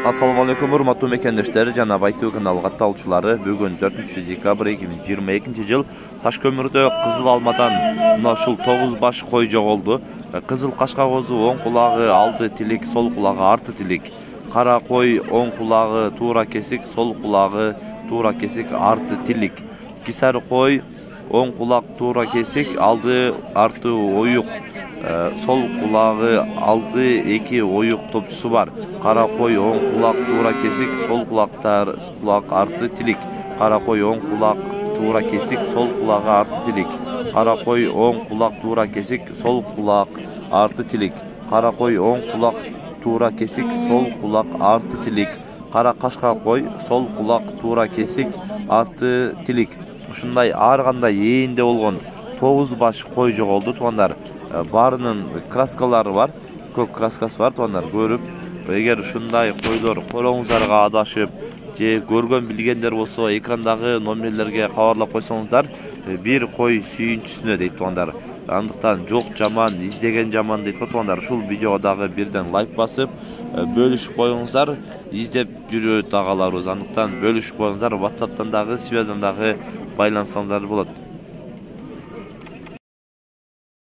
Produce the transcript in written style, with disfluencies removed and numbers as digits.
Assalamu alaikum урматтуу мекендештер жана Байтуу каналы катталуучулары. Бүгүн 4-декабрь 2022 жыл Таш көмүрдө кызыл алмадан мына ушул 9 баш кой жоголду. Кызыл кашка козу оң кулагы алды тилик, сол кулагы арты тилик. Кара кой оң кулагы туура кесик, сол кулагы туура кесик, арты тилик. Кисар кой оң кулак туура кесик, алды арты оюк. Sol kulağı aldı iki oyuk topçusu var. Kara koy on kulak tuğra kesik, sol kulak artı tilik. Kara koy on kulak tuğra kesik, sol kulağı artı tilik. Kara koy on kulak tuğra kesik, sol kulak artı tilik. Kara koy on kulak tuğra kesik, sol kulak artı tilik. Kara kaşka koy, sol kulak tuğra kesik, artı tilik. Ушундай ар кандай ээнде болгон 9 баш кой жоголду туугандар. Барынын краскалары бар, көк краскасы бар туугандар. Көрүп, эгер ушундай койлор колоңуздарга адашып, же көргөн билгендер болсо экрандагы номерлерге кабарлап койсоңуздар, бир кой сүйүнчүсүнө дейт туугандар. Андыктан жок жаман, издеген жаман дейт туугандар. Ушул видеого дагы бирден лайк басып, бөлүшүп коюңуздар. Издеп жүрөт агаларыбыз. Андыктан бөлүшүп коюңуздар. WhatsApp'тан дагы, связьдан дагы байлансаңыздар болот.